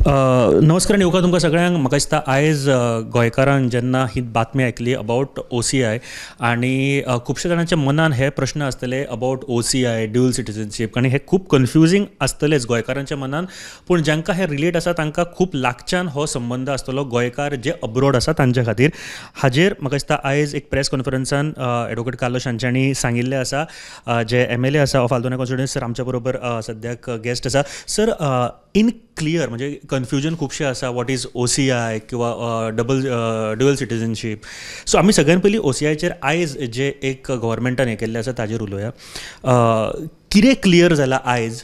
नमस्कार येवकार तुमकां सगळ्यांक. म्हाका दिसता आयज गोंयकारांक जेन्ना ही बातमी आयकली अबावट OCI आनी खुबशे जाणांच्या मनान हे प्रश्न आसतले अबावट OCI ड्युअल सिटीजनशीप आनी हे खूब कन्फ्युजींग आसतलेच गोंयकारांच्या मनान. पूण जांकां हे रिलेट आसा तांकां खूब लागच्यान हो संबंध आसतलो गोंयकार जे अब्रॉड आसा तांच्या खातीर. हाजेर म्हाका दिसता आयज एक प्रेस कॉन्फरन्सान एडवोकेट कार्लोस हांच्यांनी सांगिल्लें आसा. जे MLA आसा ऑफ आल्दोना कॉन्स्टिट्युएन्सी सर आमच्या बरोबर सद्याक गेस्ट आसा. सर, इन क्लियर म्हणजे कन्फ्युजन खूबशें आसा वॉट इज OCI किंवा ड्युअल सिटीजनशीप. सो आमी सगळ्यान पयलीं OCIचेर आयज जे एक गव्हर्मेंटान हें केल्लें आसा ताजेर उलोवया. कितें क्लियर जालां आयज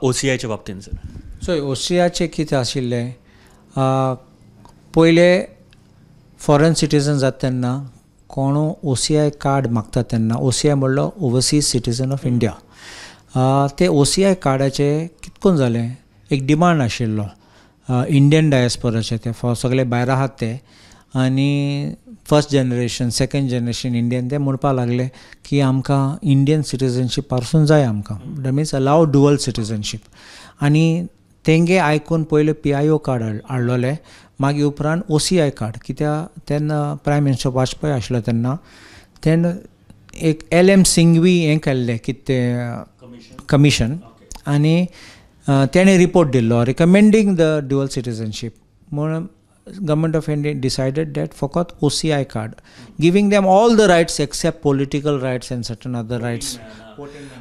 OCIच्या बाबतींत सर? सो OCIचें कितें आशिल्लें, पयले फॉरेन सिटीजन जाता तेन्ना कोणू OCI कार्ड मागता तेन्ना OCI म्हणलो ओवरसीज सिटीजन ऑफ इंडिया. ते OCI कार्डाचे कितकोन जालें, एक डिमांड आशिल्लो इंडियन डायस्पोराचे. ते सगळे भायर आहात ते आनी first generation second generation Indian ते म्हणपा लागले की आमकां इंडियन सिटीजनशीप पासून जाय आमकां. That means allow dual citizenship. आनी तेंगे आयकून पयले PIO कार्ड हाडलोले, मागीर उपरांत OCI कार्ड. कित्याक तेन्ना प्रायम मिनिस्टर वाजपेयी आशिल्लो तेन्ना एक LM सिंघवी हें केल्लें कितें कमिशन, आनी तेणें रिपोर्ट दिल्लो रिकमेंडींग द ड्युअल सिटीजनशीप. म्हणून government of India decided that फकत OCI card giving them all the rights except political rights and certain other rights.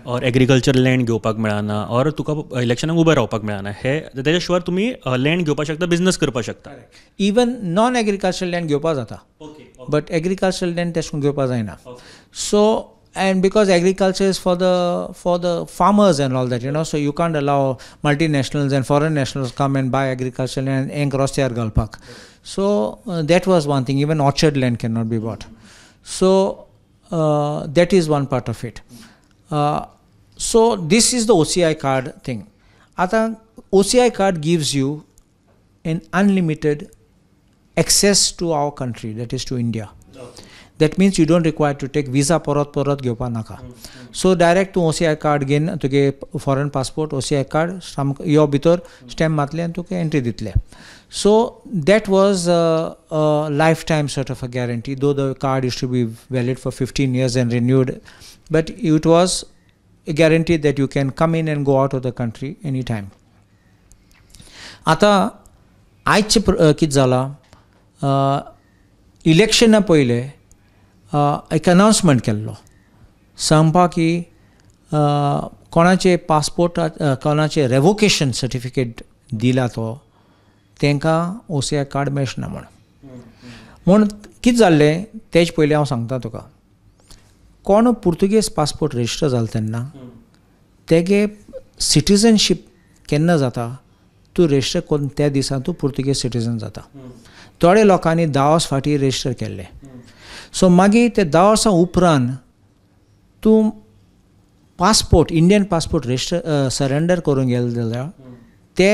और एग्रीकल्चर लँड घेवपाक मेळना, और तुका इलेक्शनाक उबे रावपाक मेळना. हे तेज्या शिवाय तुमी लँड घेवपाक शकता, बिझनस करपाक शकता. इवन नॉन एग्रीकल्चर लँड घेवपाक जाता, बट एग्रीकल्चर लँड तेश करून घेवपाक जायना. So and because agriculture is for the farmers and all that, you know, so you can't allow multinationals and foreign nationals come and buy agricultural land and cross their galpak. So that was one thing. Even orchard land cannot be bought. So that is one part of it. So this is the OCI card thing. Ata OCI card gives you an unlimited access to our country, that is to India. That means you don't require to take visa परत घेवपा नाका. So direct तूं OCI card घेवन तुगे foreign passport OCI card यो भितर stamp मारले आनी तुका एंट्री दितले. So that was life time sort of a guarantee, though the card use to be valid for 15 years and renewed, but it was a guarantee that you can come in and go out of the country any time. आतां आयचे कितें जालां, इलेक्शना पयले एक announcement केल्लो सांगपा की कोणाचे पासपोर्ट कोणाचे रेवोकेशन सर्टिफिकेट दिला तो तांकां OCI कार्ड मेळचना म्हूण कितें जाल्लें तेज पयलीं हांव सांगता तुका. कोण पुर्तुगेज पासपोर्ट रजिस्टर जालो तेन्ना तेगे सिटीजनशीप केन्ना जाता, तूं रजिस्टर करून त्या दिसा तूं पुर्तुगेज सिटीजन जाता. थोडे लोकांनी 10 वर्स फाटीं रजिस्टर केल्ले. सो मागीर ते 10 वर्सां उपरांत तूं passport Indian passport register surrender करूंक गेले जाल्यार ते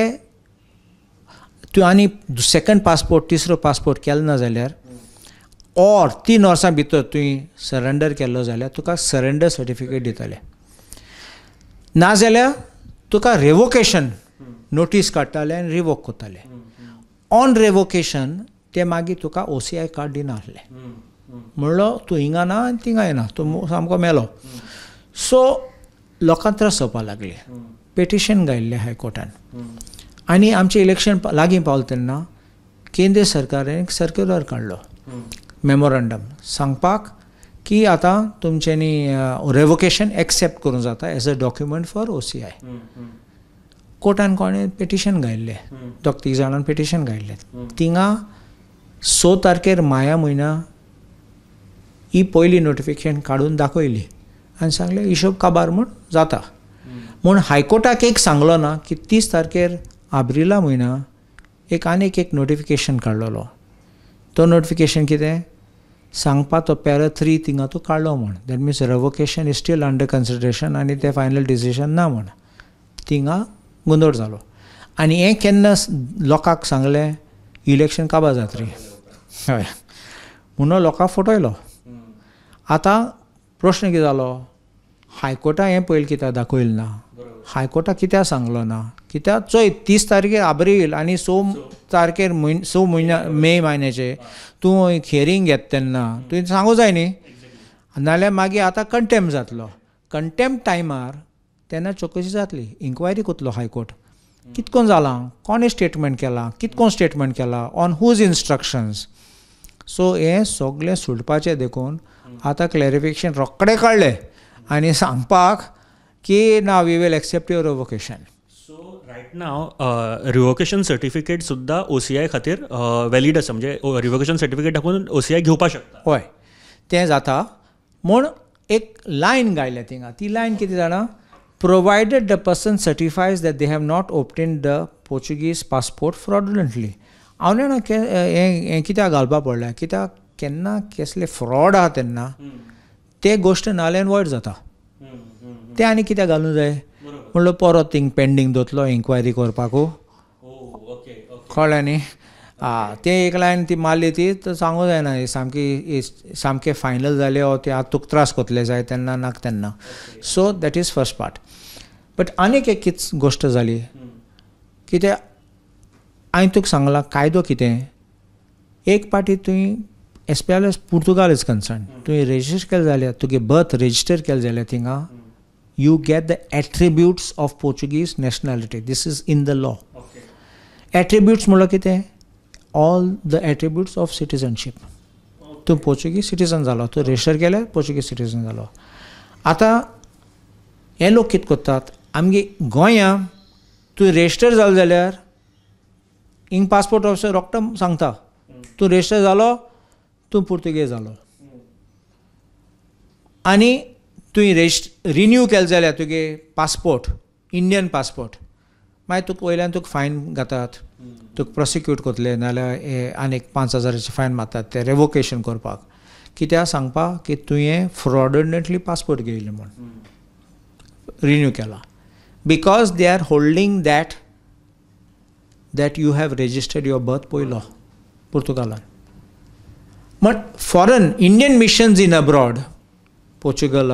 तूं आनी सेकंड पासपोर्ट तिसरो पासपोर्ट केलो ना जाल्यार और 3 वर्सां भितर तुवें सरेंडर केल्लो जाल्यार तुका सरेंडर सर्टिफिकेट दितले. नाजाल्यार तुका रेवोकेशन नोटीस काडटाले आनी रिवोक कोत्ताले. ऑन रेवोकेशन ते मागीर तुका OCI कार्ड दिना आसले. म्हणलो तूं हिंगा ना आनी थिंगा येना, तूं सामको मेलो. सो लोकांक त्रास जावपाक लागले. पेटिशन घायल्लें हायकोर्टान. आनी आमचें इलेक्शन लागीं पावलें तेन्ना केंद्र सरकारान एक सर्क्युलर काडलो, मेमोरंडम, सांगपाक की आतां तुमच्यांनी रेवोकेशन एक्सेप्ट करूंक जाता as a document for OCI. कोर्टान कोणें पेटिशन घायल्लें, 2-3 जाणांन पेटिशन घायल्लें. थिंगा 6 तारखेर माया म्हयन्या ही पयली नोटिफिकेशन काडून दाखयली आनी सांगलें हिशोब काबार म्हूण जाता. म्हूण हायकोर्टाक एक सांगलो ना की 30 तारखेर एप्रिला म्हयन्या एक आनीक एक नोटिफिकेशन काडलेलो. तो नोटिफिकेशन कितें सांगपा तो पॅरा 3 थिंगा तो काडलो म्हूण. That means revocation is steel under consideration आनी ते फायनल डिसिजन ना म्हूण. थिंगा गोंदळ जालो. आनी हें केन्ना लोकांक सांगलें इलेक्शन काबार जातरी. हय, म्हणून लोकांक फटयलो. आतां प्रश्न कितें जालो, हायकोर्टान हें पयलीं कित्याक दाखयलें ना, हायकोर्टाक कित्याक सांगलो ना कित्याक चोय 30 तारखेर एप्रील आनी 6 तारखेर 6 मे म्हयन्याचे तूं हियरींग घेता तेन्ना तुवें सांगूं जाय न्ही. नाल्यार मागीर आतां कंटेम्प्ट जातलो. कंटेम्प्ट टायमार तेन्ना चवकशी जातली, इन्क्वायरी करतलो हायकोर्ट. कितकोन जालां, कोणें स्टेटमेंट केलां, कितकोन स्टेटमेंट केलां, ऑन हूज इन्स्ट्रक्शन्स. सो हें सगळें सुटपाचें देखून आतां क्लॅरिफिकेशन रोखडें काडलें आनी सांगपाक की ना we will accept your revocation. So right now revocation certificate सुद्दां OCI खातीर वॅलीड आसा, म्हणजे रिवोकेशन सर्टिफिकेट दाखोवन OCI घेवपाक शकता. हय तें जाता. म्हूण एक लायन गायल्या थिंगा. ती लायन कितें जाणा, provided the person certifies that they have not obtained the Portuguese passport fraudulently. हांव जाणा हें कित्याक घालपाक पडलें, कित्याक केन्ना कसले फ्रॉड आहा तेन्ना ते गोश्ट नाल्यान वायट जाता. तें आनी कित्याक घालूंक जाय म्हणलो परत थिंग पेंडींग दवरतलो इन्क्वायरी करपाकू. कळ्ळें न्ही. तें एक लायन ती मारली ती तर सांगूं जायना सामकें फायनल जालें ओ ते आतां तुका त्रास कोतले जाय तेन्ना नाक तेन्ना. So that is first part. But आनीक एक गोश्ट जाली कित्याक हांवें तुका सांगलां कायदो कितें. एक पाटी तुवें as far as Portugal is concern तुवें रेजिस्टर केलें जाल्यार तुगे बर्थ रेजिस्टर केलें जाल्यार थिंगा you get the attributes of Portuguese nationality. This is in the law. Attributes म्हणल्यार कितें, all the attributes of citizenship. तूं पोर्चुगीज सिटीजन जालो, तूं रेजिस्टर केल्यार पोर्चुगीज सिटीजन जालो. आतां हे लोक कितें करतात, आमगे गोंयां तूं रेजिस्टर जालो जाल्यार हिंग पासपोर्ट ऑफिसर रोखडो सांगता तूं रेजिस्टर जालो, तूं पुर्तुगेज जालो. आनी तुवें रिन्यू केलें जाल्यार तुगे पासपोर्ट इंडियन पासपोर्ट मागीर तुका वयल्यान तुका फायन घातात, तुका प्रोसिक्यूट करतले नाल्यार आनीक 5,000ची फायन मारतात ते रेवोकेशन करपाक. कित्याक सांगपाक की तुवें फ्रॉडुलंटली पासपोर्ट घेयले म्हूण रिन्यू केला. Because they are holding that you have registered your birth पयलो पुर्तुगालान. But foreign Indian missions in abroad Portugal,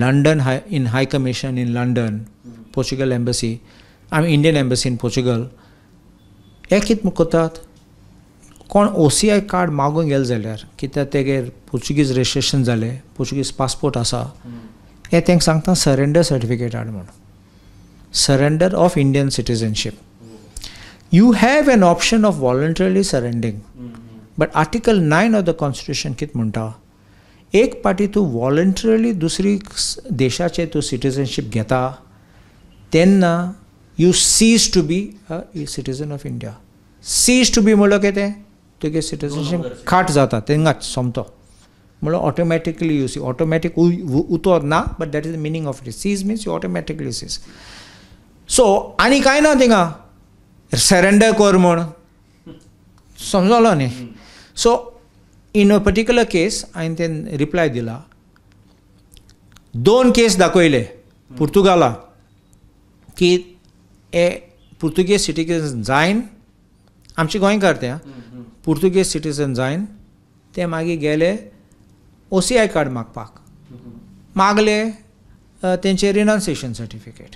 London in High Commission in London, Portugal Embassy, Indian Embassy in Portugal. हे कितें करतात, कोण OCI card मागूंक गेले जाल्यार कित्याक तेगेर Portuguese registration जालें, पोर्चुगीज पासपोर्ट आसा, हे तांकां सांगता सरेंडर सर्टिफिकेट हाड म्हूण. Surrender of Indian citizenship. You have an option of voluntarily surrendering. But article 9 of the constitution कितें म्हणटा, एक पाटी तूं वॉलंटरीली दुसरी देशाचें तूं सिटीजनशीप घेता तेन्ना you cease to be a citizen of India. Cease to be म्हणल्यार कितें, तुगे सिटीजनशीप खाट जाता तेंगाच सोमतो म्हणल्यार ऑटोमॅटिकली यू सी. ऑटोमॅटीक उतर ना but that is the meaning of it. Ceases means you automatically cease. So आनी कांय ना थिंगा सरेंडर कर म्हूण समजलो न्ही. So in a particular case हांवें तें रिप्लाय दिला. 2 केस दाखयले पुर्तुगाला की हे पुर्तुगेज सिटीजन जायन आमचे गोंयकार ते पुर्तुगेज सिटीजन जायन ते मागीर गेले OCI कार्ड मागपाक. मागले तेंचे रिनाउन्सिएशन सर्टिफिकेट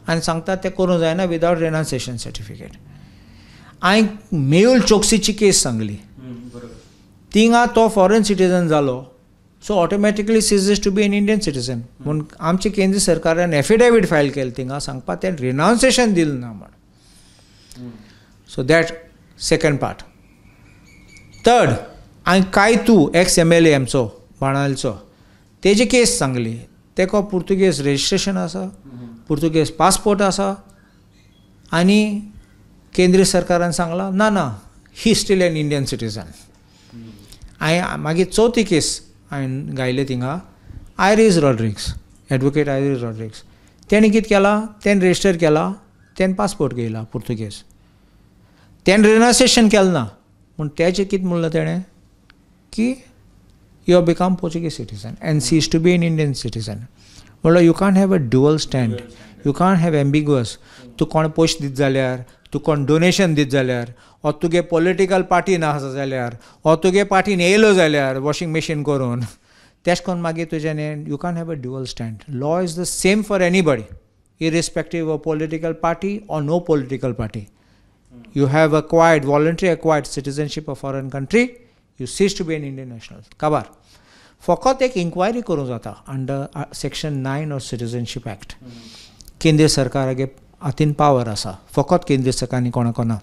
आनी सांगतात ते करूं जायना विदावट रिनाउन्सिएशन सर्टिफिकेट. हांवें मेहुल चोक्सीची केस सांगली. थिंगा तो फॉरेन सिटीजन जालो so automatically ceases to be an Indian citizen म्हूण आमचे केंद्र सरकारान एफिडेवीट फायल केलें थिंगा सांगपाक तें रिनाउन्सिएशन दिलें ना म्हूण. So that second part. Third हांवें कायतू एक्स MLA आमचो बाणावलेचो तेजी केस सांगली. तेका पुर्तुगेज रेजिस्ट्रेशन आसा, पुर्तुगेज पासपोर्ट आसा आनी केंद्रीय सरकारान सांगलां ना ही स्टील एन इंडियन सिटीजन. हांवें मागीर चवथी केस हांवें गायले थिंगा iris Rodrigues, advocate iris Rodrigues. तेणें कितें केलां, तेणें रेजिस्टर केलां, तेणें पासपोर्ट घेयला पुर्तुगेज. तेणें रिनाउन्सिएशन केलें ना पूण तेजें कितें म्हणलें तेणें की you have become Portuguese citizen and cease to be an Indian citizen. म्हणल्यार you can't have a dual stand, you can't have ambiguous. तूं कोण पयशे दित जाल्यार, तूं कोण डोनेशन दित जाल्यार, ओ तुगे पॉलिटिकल पार्टीन आसा जाल्यार, ओ तुगे पार्टीन येयलो जाल्यार वॉशिंग मशीन करून तेश कोन्न मागीर तुज्यान you can't have a dual stand. Law is the same for anybody irrespective of political party or no political party. You have acquired, voluntary acquired citizenship of foreign country, you cease to be an Indian national. काबार. फकत एक inquiry करूं जाता under section 9 of citizenship act. केंद्र सरकारागे हातीन power आसा, फकत केंद्र सरकारांनी कोणा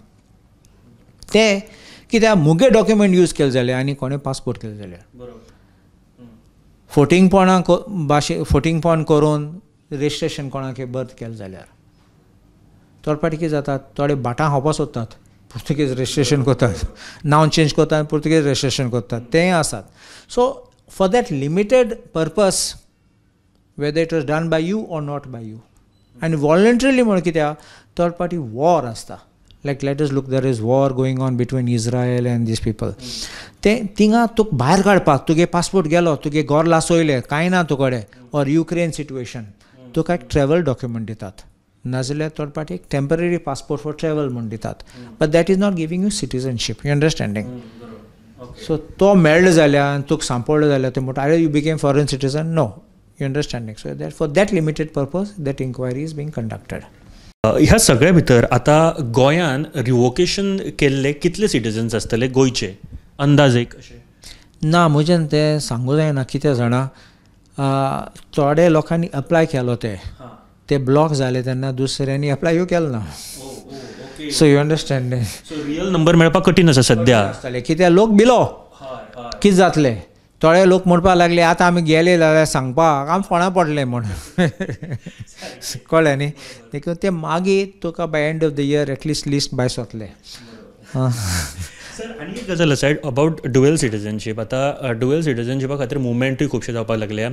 ते कित्याक मुगे डॉक्युमेंट यूज केले जाल्यार आनी कोणें पासपोर्ट केले जाल्यार फोटिंगपण करून रेजिस्ट्रेशन कोणाक बर्थ केलें जाल्यार थोडे फावटी कितें जाता, थोडे भाटां खावपा सोदतात, पुर्तुगेज रेजिस्ट्रेशन करतात, नांव चेंज करतात, पुर्तुगेज रेजिस्ट्रेशन करतात, तेंय आसात. So for that limited purpose whether it was done by you or not by you आनी वॉलंटरीली म्हण कित्याक थर्ड पार्टी वॉर आसता. Like let us look, there is war going on between Israel and these people. ते थिंगा तुक भायर काडपाक तुगे पासपोर्ट गेलो, तुगे घर लासोयले, कांय ना तुकडे, और युक्रेन सिट्युएशन, तुका एक ट्रॅव्हल डॉक्युमेंट दितात, नाजाल्यार थर्ड पार्टी एक टेम्पररी पासपोर्ट फॉर ट्रॅव्हल म्हूण दितात. But that is not giving you citizenship. You understanding? So तो मेळ्ळो जाल्यार तुका सांपडलो जाल्यार ते म्हणटा अरे you became foreign citizen. No. You understanding? So that for that limited purpose that inquiry is being conducted. ह्या सगळ्या भितर आतां गोंयान रिवोकेशन केल्ले कितले सिटीजन्स आसतले गोंयचे अंदाजे कशे? ना, म्हज्यान ते सांगूं जायना. कितें जाणा, थोडे लोकांनी अप्लाय केलो ते ब्लॉक जाले तेन्ना दुसऱ्यांनी अप्लाय केलो ना. So you understand? So real number मेळपाक कठीण आसा सद्या. कित्याक लोक भिलो कितें जातलें. थोडे लोक म्हणपाक लागले आतां आमी गेले जाल्यार सांगपाक आमी फोंडा पडले म्हणून. कळ्ळें न्ही? देखून ते मागीर तुका by end of the year at least list भायर सोंपले. सर आनी एक गजाल आसा अबावट ड्युअल सिटीजनशीप. आतां ड्युअल सिटीजनशिपा खातीर मुवमेंटूय खुबशे जावपाक लागल्या.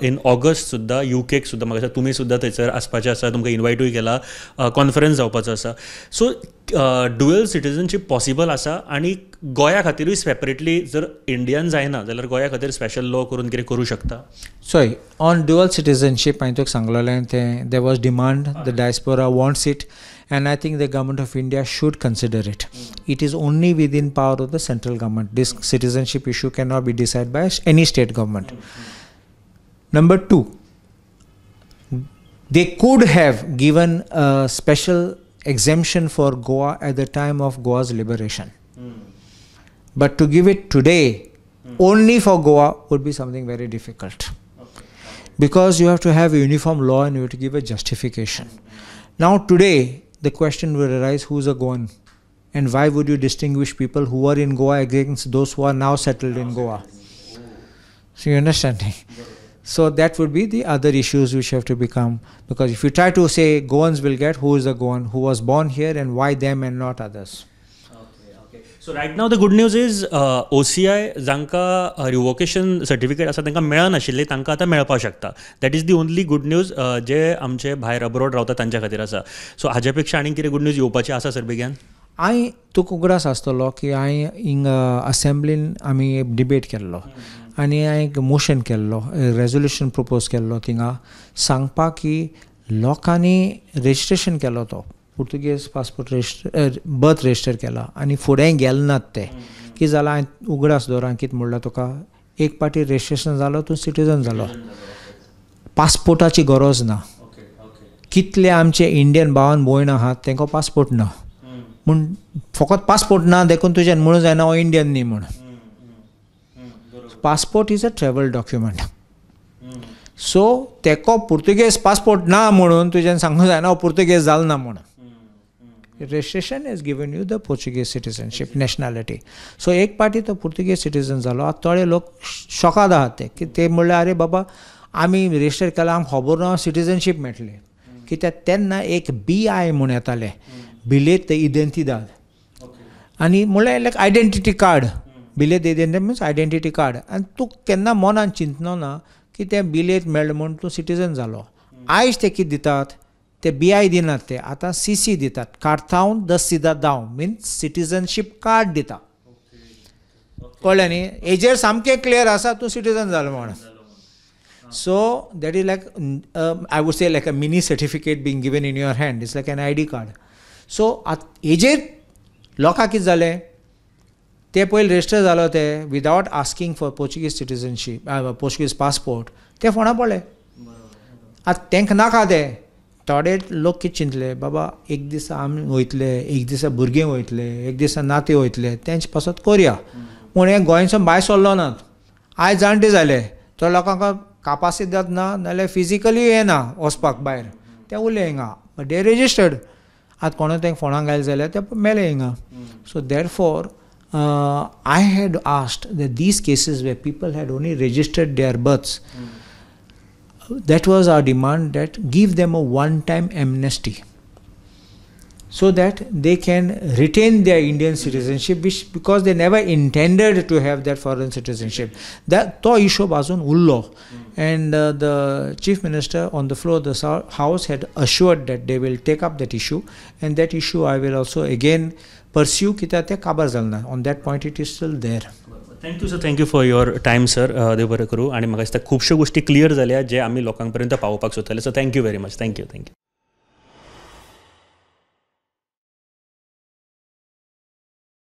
इन ऑगस्ट सुद्दां युकेक सुद्दां म्हाका दिसता तुमी सुद्दां थंयसर आसपाचे आसा, तुमकां इन्वायटूय केला, कॉन्फरन्स जावपाचो आसा. सो ड्युअल सिटीजनशीप पॉसिबल आसा आनी गोंया खातीरूय सेपरेटली जर इंडियन जायना जाल्यार गोंया खातीर स्पेशल लॉ करून कितें करूं शकता? सॉरी, ऑन ड्युअल सिटीजनशीप हांवें तुका सांगलेलें तें there was demand, the diaspora wants it. And I think the government of India should consider it. It is only within power of the central government. This citizenship issue cannot be decided by any state government. Number two, they could have given a special exemption for Goa at the time of Goa's liberation. But to give it today only for Goa would be something very difficult. Because you have to have a uniform law and you have to give a justification. Now today, the question will arise, who is a Goan and why would you distinguish people who are in Goa against those who are now settled in Goa? So you understand? So that would be the other issues which have to become, because if you try to say Goans will get, who is a Goan, who was born here and why them and not others. So right now the good news is OCI जांकां revocation certificate आसा तांकां मेळनाशिल्लें तांकां आतां मेळपाक शकता. That is the only good news जे आमचे भायर अब्रॉड रावता तांच्या खातीर आसा. सो हाजे पेक्षा आनीक कितें गुड न्यूज येवपाची आसा सर बेगीन? हांवें तुका उगडास आसतलो की हांवें हिंगा असेंब्लीन आमी डिबेट केल्लो आनी हांवें एक मोशन केल्लो, रेजोल्युशन प्रपोज केल्लो थिंगा सांगपाक की लोकांनी रेजिस्ट्रेशन केलो तो पुर्तुगेज पासपोर्ट बर्थ रेजिस्टर केला आनी फुडें गेले नात ते. कितें जालां हांवें उगडास दवरां कितें म्हणल्यार तुका एक पाटी रेजिस्ट्रेशन जालो तूं सिटीजन जालो, पासपोर्टाची गरज ना. कितले आमचे इंडियन भावन भयण आहात तांकां पासपोर्ट ना म्हूण फकत पासपोर्ट ना देखून तुज्यान म्हणूं जायना हो इंडियन न्ही म्हूण. Passport is a travel document. So तेको पुर्तुगेज पासपोर्ट ना म्हणून तुज्यान सांगूंक जायना हो पुर्तुगेज जालो ना म्हणून. registration has given you the Portuguese citizenship, nationality. So एक पाटी तो पुर्तुगेज सिटीजन जालो. आतां थोडे लोक शॉकाद आहात ते की ते म्हणल्यार अरे बाबा आमी रेजिस्टर केला आमकां खबर ना सिटीजनशीप मेळटली. कित्याक तेन्ना एक BI म्हूण येताले, बिलेत de identidad, आनी म्हणल्यार लायक आयडेंटिटी कार्ड. बिलेत de identidad means identity card. आनी तूं केन्ना मनान चिंतलो ना की तें बिलेत मेळ्ळें म्हूण तूं सिटीजन जालो. आयज ते कितें दितात, ते BI दिनात, ते आतां CC दितात, cartão de cidadão means citizenship card दिता. कळ्ळें न्ही? हेजेर सामकें क्लियर आसा तूं सिटीजन जालो म्हणून. So that is like I would say like a mini certificate being given in your hand. It's like an ID card. So हेजेर लोकांक कितें जालें, ते पयलीं रेजिस्टर जालो ते विदावट asking for Portuguese citizenship, Portuguese passport, ते फोंडा पडले. आतां तांकां नाका ते थोडे लोक कितें चिंतले बाबा एक दिसा आमी वयतले एक दिसा भुरगीं वयतले एक दिसा नाते वयतले तेंचे पासत करया पूण हे गोंयसान भायर सरलो नात आयज जाणटे जाले तो लोकांक कापासिटी ना नाल्यार फिजिकली येना वचपाक भायर ते उरले हिंगा बट दे रेजिस्टर्ड आतां कोणा तेंक फोणाक घाले जाल्यार ते मेले हिंगा so there for I had asked that these cases where people had only registered their births, that was our demand, that give them a one-time amnesty so that they can retain their Indian citizenship, which because they never intended to have that foreign citizenship. That to issue bazun ullo, and the chief minister on the floor of the house had assured that they will take up that issue, and that issue I will also again pursue कित्याक ते काबार जालना. On that point it is still there. Thank you sir, thank you for your time sir. देव बरें करूं. आनी म्हाका दिसता खुबश्यो गोश्टी क्लियर जाल्या जे आमी लोकां पर्यंत पावोवपाक सोदताले. So thank you very much. Thank you.